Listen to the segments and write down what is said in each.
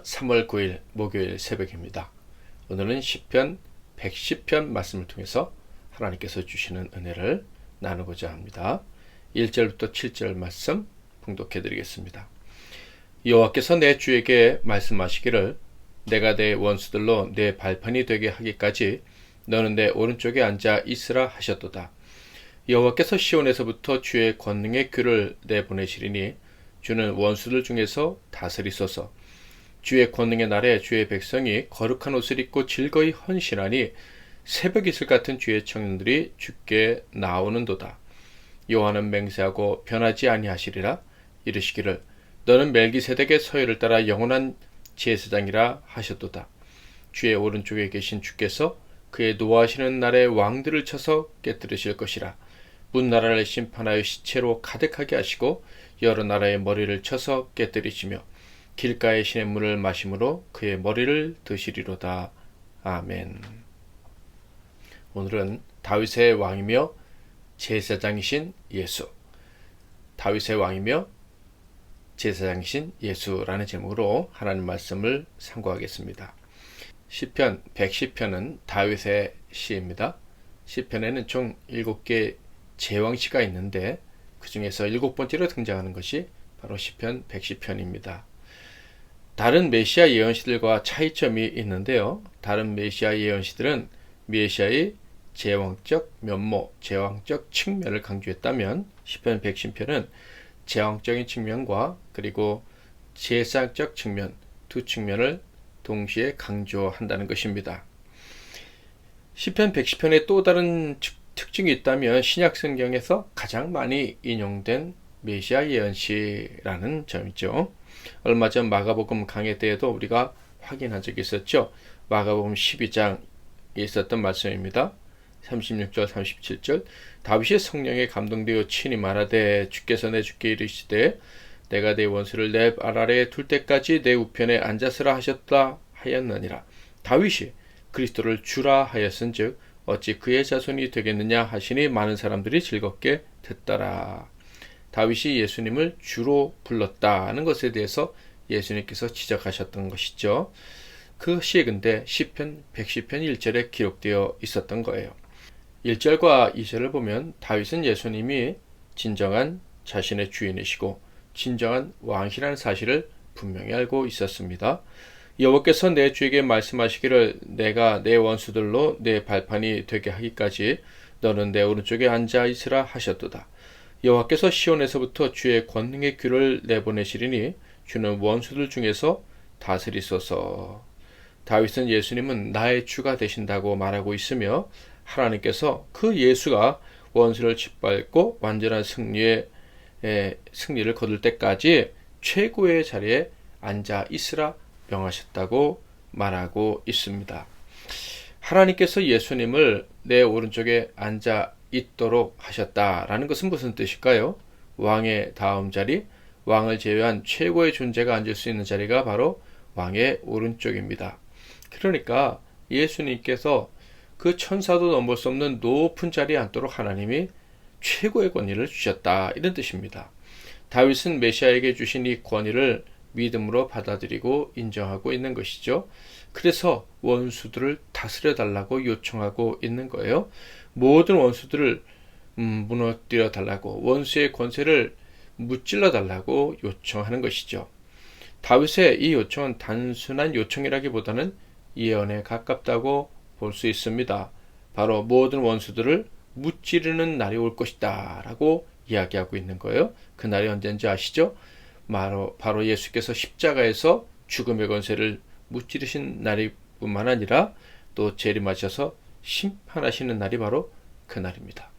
3월 9일 목요일 새벽입니다. 오늘은 시편 110편 말씀을 통해서 하나님께서 주시는 은혜를 나누고자 합니다. 1절부터 7절 말씀 봉독해 드리겠습니다. 여호와께서 내 주에게 말씀하시기를 내가 내 원수들로 내 발판이 되게 하기까지 너는 내 오른쪽에 앉아 있으라 하셨도다. 여호와께서 시온에서부터 주의 권능의 귀를 내보내시리니 주는 원수들 중에서 다스리소서. 주의 권능의 날에 주의 백성이 거룩한 옷을 입고 즐거이 헌신하니 새벽 이슬 같은 주의 청년들이 주께 나오는도다. 여호와는 맹세하고 변하지 아니하시리라. 이르시기를 너는 멜기세덱의 서열을 따라 영원한 제사장이라 하셨도다. 주의 오른쪽에 계신 주께서 그의 노하시는 날에 왕들을 쳐서 깨뜨리실 것이라. 문나라를 심판하여 시체로 가득하게 하시고 여러 나라의 머리를 쳐서 깨뜨리시며 길가의 시냇물을 마심으로 그의 머리를 드시리로다. 아멘. 오늘은 다윗의 왕이며 제사장이신 예수, 다윗의 왕이며 제사장이신 예수라는 제목으로 하나님 말씀을 상고하겠습니다. 시편 110편은 다윗의 시입니다. 시편에는 총 7개의 제왕시가 있는데 그 중에서 7번째로 등장하는 것이 바로 시편 110편입니다. 다른 메시아 예언시들과 차이점이 있는데요. 다른 메시아 예언시들은 메시아의 제왕적 면모, 제왕적 측면을 강조했다면 시편 110편은 제왕적인 측면과 그리고 제사적 측면, 두 측면을 동시에 강조한다는 것입니다. 시편 110편의 또 다른 특징이 있다면 신약 성경에서 가장 많이 인용된 메시아 예언시라는 점이죠. 얼마 전 마가복음 강해 때에도 우리가 확인한 적이 있었죠. 마가복음 12장에 있었던 말씀입니다. 36절 37절 다윗이 성령에 감동되어 친히 말하되 주께서 내 주께 이르시되 내가 내 원수를 내 발 아래에 둘 때까지 내 우편에 앉았으라 하셨다 하였느니라. 다윗이 그리스도를 주라 하였은즉 어찌 그의 자손이 되겠느냐 하시니 많은 사람들이 즐겁게 듣더라. 다윗이 예수님을 주로 불렀다는 것에 대해서 예수님께서 지적하셨던 것이죠. 그 시에 근데 시편 110편 1절에 기록되어 있었던 거예요. 1절과 2절을 보면 다윗은 예수님이 진정한 자신의 주인이시고 진정한 왕이라는 사실을 분명히 알고 있었습니다. 여호와께서 내 주에게 말씀하시기를 내가 내 원수들로 내 발판이 되게 하기까지 너는 내 오른쪽에 앉아 있으라 하셨도다. 여호와께서 시온에서부터 주의 권능의 귀를 내보내시리니 주는 원수들 중에서 다스리소서. 다윗은 예수님은 나의 주가 되신다고 말하고 있으며 하나님께서 그 예수가 원수를 짓밟고 완전한 승리를 거둘 때까지 최고의 자리에 앉아 있으라 명하셨다고 말하고 있습니다. 하나님께서 예수님을 내 오른쪽에 앉아 있도록 하셨다라는 것은 무슨 뜻일까요? 왕의 다음 자리, 왕을 제외한 최고의 존재가 앉을 수 있는 자리가 바로 왕의 오른쪽입니다. 그러니까 예수님께서 그 천사도 넘볼 수 없는 높은 자리에 앉도록 하나님이 최고의 권위를 주셨다, 이런 뜻입니다. 다윗은 메시아에게 주신 이 권위를 믿음으로 받아들이고 인정하고 있는 것이죠. 그래서 원수들을 다스려 달라고 요청하고 있는 거예요. 모든 원수들을 무너뜨려 달라고, 원수의 권세를 무찔러 달라고 요청하는 것이죠. 다윗의 이 요청은 단순한 요청이라기보다는 예언에 가깝다고 볼 수 있습니다. 바로 모든 원수들을 무찌르는 날이 올 것이다 라고 이야기하고 있는 거예요. 그 날이 언제인지 아시죠? 바로 예수께서 십자가에서 죽음의 권세를 무찌르신 날이 뿐만 아니라 또 재림하셔서 심판하시는 날이 바로 그 날입니다.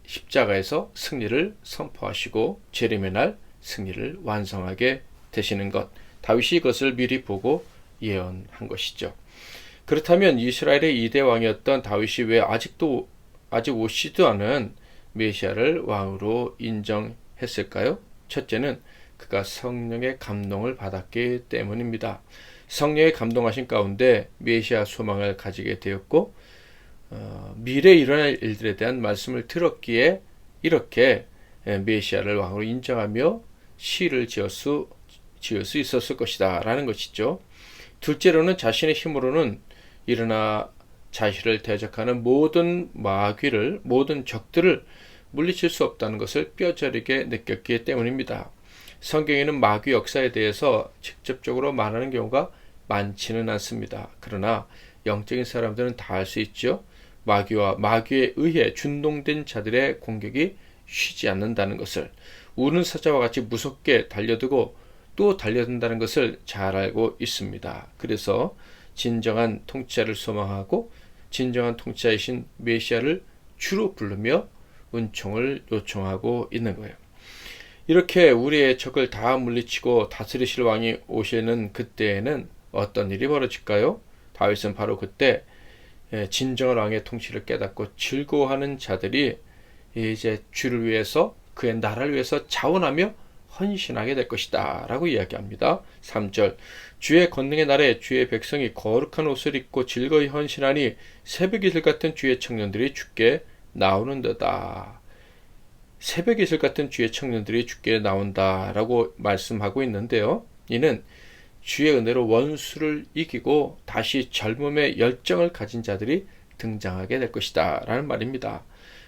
십자가에서 승리를 선포하시고 재림의 날 승리를 완성하게 되시는 것, 다윗이 이것을 미리 보고 예언한 것이죠. 그렇다면 이스라엘의 2대 왕이었던 다윗이 왜 아직 오시도 않은 메시아를 왕으로 인정했을까요? 첫째는 그가 성령의 감동을 받았기 때문입니다. 성령의 감동하신 가운데 메시아 소망을 가지게 되었고 미래에 일어날 일들에 대한 말씀을 들었기에 이렇게 메시아를 왕으로 인정하며 시를 지을 수 지을 수 있었을 것이다 라는 것이죠. 둘째로는 자신의 힘으로는 일어나 자신을 대적하는 모든 마귀를, 모든 적들을 물리칠 수 없다는 것을 뼈저리게 느꼈기 때문입니다. 성경에는 마귀 역사에 대해서 직접적으로 말하는 경우가 많지는 않습니다. 그러나 영적인 사람들은 다 알 수 있죠. 마귀와 마귀에 의해 준동된 자들의 공격이 쉬지 않는다는 것을, 우는 사자와 같이 무섭게 달려들고 또 달려든다는 것을 잘 알고 있습니다. 그래서 진정한 통치자를 소망하고 진정한 통치자이신 메시아를 주로 부르며 은총을 요청하고 있는 거예요. 이렇게 우리의 적을 다 물리치고 다스리실 왕이 오시는 그때에는 어떤 일이 벌어질까요? 다윗은 바로 그때 진정한 왕의 통치를 깨닫고 즐거워하는 자들이 이제 주를 위해서, 그의 나라를 위해서 자원하며 헌신하게 될 것이다 라고 이야기합니다. 3절, 주의 권능의 날에 주의 백성이 거룩한 옷을 입고 즐거이 헌신하니 새벽이슬 같은 주의 청년들이 주께 나오는도다. 새벽이슬 같은 주의 청년들이 주께 나온다 라고 말씀하고 있는데요. 이는 주의 은혜로 원수를 이기고 다시 젊음의 열정을 가진 자들이 등장하게 될 것이다 라는 말입니다.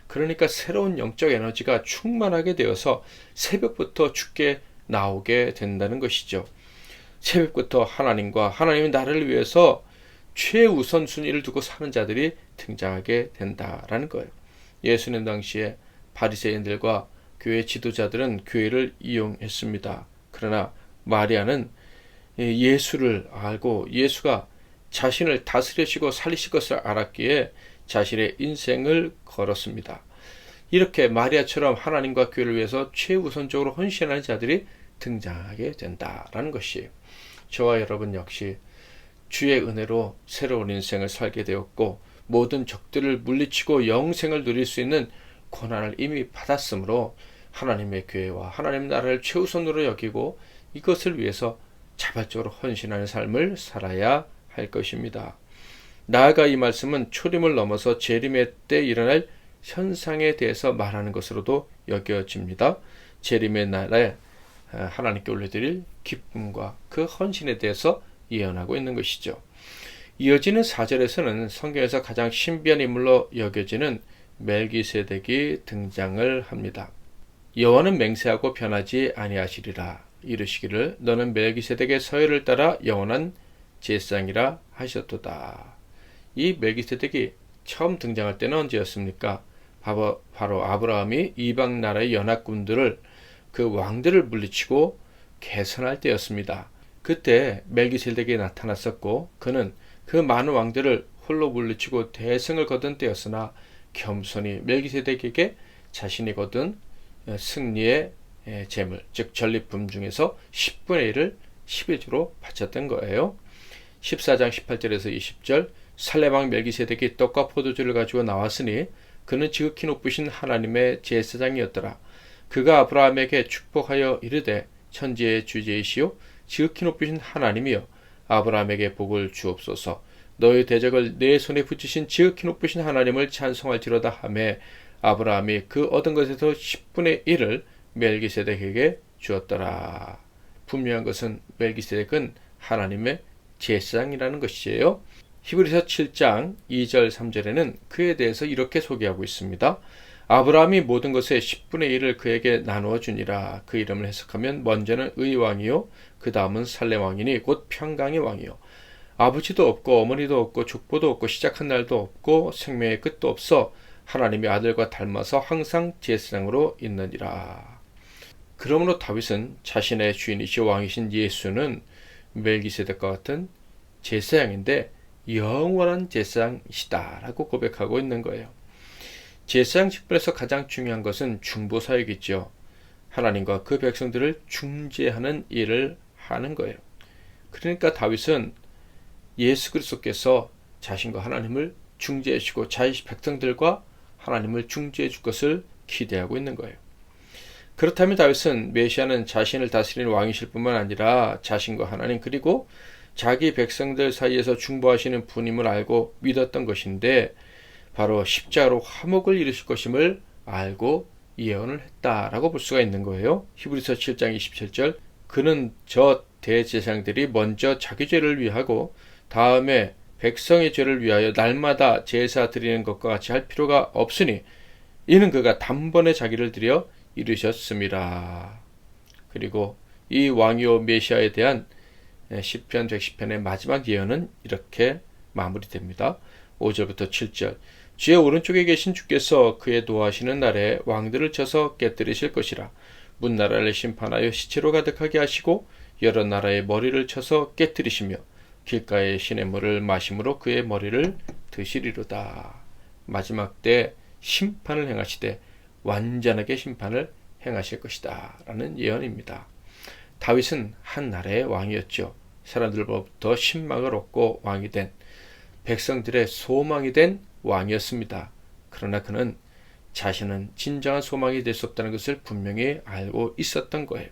그러니까 새로운 영적 에너지가 충만하게 되어서 새벽부터 주께 나오게 된다는 것이죠. 새벽부터 하나님과 하나님의 나라를 위해서 최우선 순위를 두고 사는 자들이 등장하게 된다라는 거예요. 예수님 당시에 바리새인들과 교회 지도자들은 교회를 이용했습니다. 그러나 마리아는 예수를 알고 예수가 자신을 다스리시고 살리실 것을 알았기에 자신의 인생을 걸었습니다. 이렇게 마리아처럼 하나님과 교회를 위해서 최우선적으로 헌신하는 자들이 등장하게 된다라는 것이에요. 저와 여러분 역시 주의 은혜로 새로운 인생을 살게 되었고 모든 적들을 물리치고 영생을 누릴 수 있는 고난을 이미 받았으므로 하나님의 교회와 하나님의 나라를 최우선으로 여기고 이것을 위해서 자발적으로 헌신하는 삶을 살아야 할 것입니다. 나아가 이 말씀은 초림을 넘어서 재림의 때 일어날 현상에 대해서 말하는 것으로도 여겨집니다. 재림의 날에 하나님께 올려드릴 기쁨과 그 헌신에 대해서 예언하고 있는 것이죠. 이어지는 4절에서는 성경에서 가장 신비한 인물로 여겨지는 멜기세덱이 등장을 합니다. 여호와는 맹세하고 변하지 아니하시리라. 이르시기를 너는 멜기세덱의 서열을 따라 영원한 제사장이라 하셨도다. 이 멜기세덱이 처음 등장할 때는 언제였습니까? 바로 아브라함이 이방 나라의 연합군들을, 그 왕들을 물리치고 개선할 때였습니다. 그때 멜기세덱이 나타났었고 그는 그 많은 왕들을 홀로 물리치고 대승을 거둔 때였으나 겸손히 멜기세덱에게 자신이 거둔 승리의 재물, 즉 전리품 중에서 10분의 1을 11조로 바쳤던 거예요. 14장 18절에서 20절, 살레방 멜기세덱이 떡과 포도주를 가지고 나왔으니 그는 지극히 높으신 하나님의 제사장이었더라. 그가 아브라함에게 축복하여 이르되 천지의 주제이시오 지극히 높으신 하나님이여 아브라함에게 복을 주옵소서. 너의 대적을 내 손에 붙이신 지극히 높으신 하나님을 찬송할지로다 하며 아브라함이 그 얻은 것에서 10분의 1을 멜기세덱에게 주었더라. 분명한 것은 멜기세덱은 하나님의 제사장이라는 것이에요. 히브리서 7장 2절 3절에는 그에 대해서 이렇게 소개하고 있습니다. 아브라함이 모든 것의 10분의 1을 그에게 나누어 주니라. 그 이름을 해석하면 먼저는 의왕이요 그 다음은 살렘왕이니 곧 평강의 왕이요 아버지도 없고 어머니도 없고 족보도 없고 시작한 날도 없고 생명의 끝도 없어 하나님의 아들과 닮아서 항상 제사장으로 있느니라. 그러므로 다윗은 자신의 주인이시오 왕이신 예수는 멜기세덱과 같은 제사장인데 영원한 제사장이시다 라고 고백하고 있는 거예요. 제사장 직분에서 가장 중요한 것은 중보사역이죠. 하나님과 그 백성들을 중재하는 일을 하는 거예요. 그러니까 다윗은 예수 그리스도께서 자신과 하나님을 중재해 주시고 자신 백성들과 하나님을 중재해 줄 것을 기대하고 있는 거예요. 그렇다면 다윗은 메시아는 자신을 다스리는 왕이실 뿐만 아니라 자신과 하나님 그리고 자기 백성들 사이에서 중보하시는 분임을 알고 믿었던 것인데 바로 십자가로 화목을 이루실 것임을 알고 예언을 했다라고 볼 수가 있는 거예요. 히브리서 7장 27절 그는 저 대제사장들이 먼저 자기 죄를 위하고 다음에 백성의 죄를 위하여 날마다 제사 드리는 것과 같이 할 필요가 없으니 이는 그가 단번에 자기를 드려 이루셨습니다. 그리고 이 왕이요 메시아에 대한 시편 110편의 마지막 예언은 이렇게 마무리됩니다. 5절부터 7절. 주의 오른쪽에 계신 주께서 그의 도하시는 날에 왕들을 쳐서 깨뜨리실 것이라. 문나라를 심판하여 시체로 가득하게 하시고 여러 나라의 머리를 쳐서 깨뜨리시며 길가의 시냇물을 마심으로 그의 머리를 드시리로다. 마지막 때 심판을 행하시되 완전하게 심판을 행하실 것이다 라는 예언입니다. 다윗은 한 나라의 왕이었죠. 사람들로부터 신망을 얻고 왕이 된, 백성들의 소망이 된 왕이었습니다. 그러나 그는 자신은 진정한 소망이 될 수 없다는 것을 분명히 알고 있었던 거예요.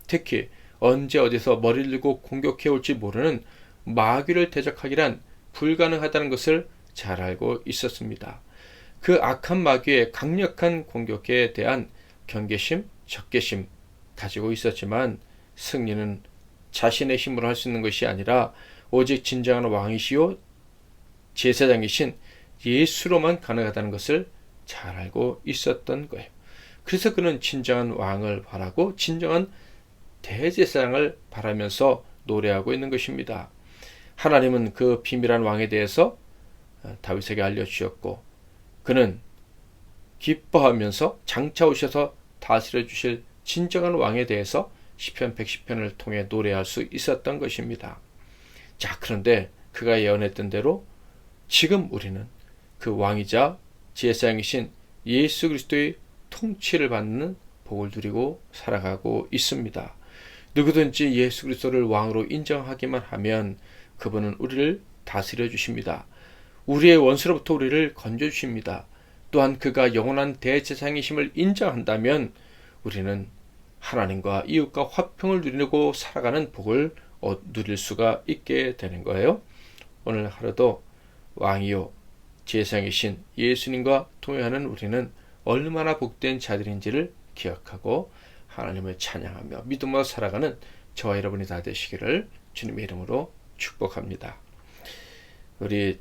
특히 언제 어디서 머리를 들고 공격해 올지 모르는 마귀를 대적하기란 불가능하다는 것을 잘 알고 있었습니다. 그 악한 마귀의 강력한 공격에 대한 경계심, 적개심 가지고 있었지만 승리는 자신의 힘으로 할 수 있는 것이 아니라 오직 진정한 왕이시요 제사장이신 예수로만 가능하다는 것을 잘 알고 있었던 거예요. 그래서 그는 진정한 왕을 바라고 진정한 대제사장을 바라면서 노래하고 있는 것입니다. 하나님은 그 비밀한 왕에 대해서 다윗에게 알려주셨고 그는 기뻐하면서 장차 오셔서 다스려 주실 진정한 왕에 대해서 시편 110편을 통해 노래할 수 있었던 것입니다. 자, 그런데 그가 예언했던 대로 지금 우리는 그 왕이자 제사장이신 예수 그리스도의 통치를 받는 복을 누리고 살아가고 있습니다. 누구든지 예수 그리스도를 왕으로 인정하기만 하면 그분은 우리를 다스려 주십니다. 우리의 원수로부터 우리를 건져 주십니다. 또한 그가 영원한 대제사장이심을 인정한다면 우리는 하나님과 이웃과 화평을 누리고 살아가는 복을 누릴 수가 있게 되는 거예요. 오늘 하루도 왕이요 제사장이신 예수님과 동행하는 우리는 얼마나 복된 자들인지를 기억하고 하나님을 찬양하며 믿음으로 살아가는 저와 여러분이 다 되시기를 주님의 이름으로 축복합니다. 우리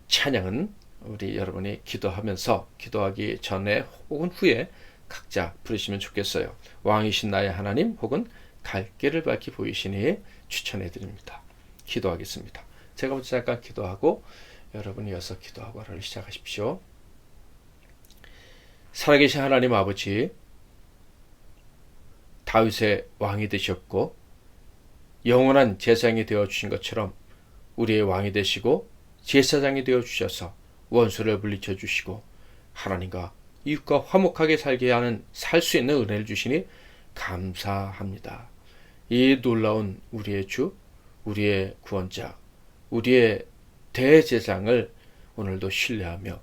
찬양은 우리 여러분이 기도하면서 기도하기 전에 혹은 후에 각자 부르시면 좋겠어요. 왕이신 나의 하나님 혹은 갈 길을 밝히 보이시니 추천해 드립니다. 기도하겠습니다. 제가 먼저 잠깐 기도하고 여러분이 이어서 기도하고 하루를 시작하십시오. 살아계신 하나님 아버지, 다윗의 왕이 되셨고 영원한 제사장이 되어주신 것처럼 우리의 왕이 되시고 제사장이 되어주셔서 원수를 물리쳐 주시고 하나님과 이웃과 화목하게 살게 하는 살 수 있는 은혜를 주시니 감사합니다. 이 놀라운 우리의 주, 우리의 구원자, 우리의 대제사장을 오늘도 신뢰하며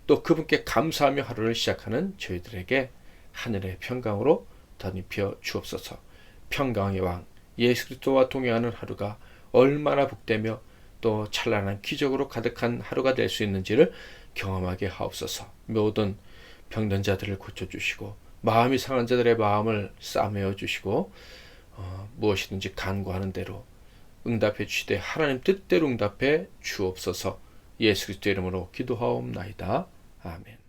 또 그분께 감사하며 하루를 시작하는 저희들에게 하늘의 평강으로 덧입혀 주옵소서. 평강의 왕 예수 그리스도와 동행하는 하루가 얼마나 복되며 또 찬란한 기적으로 가득한 하루가 될 수 있는지를 경험하게 하옵소서. 모든 병든 자들을 고쳐주시고 마음이 상한 자들의 마음을 싸매어 주시고 무엇이든지 간구하는 대로 응답해 주시되 하나님 뜻대로 응답해 주옵소서. 예수 그리스도 이름으로 기도하옵나이다. 아멘.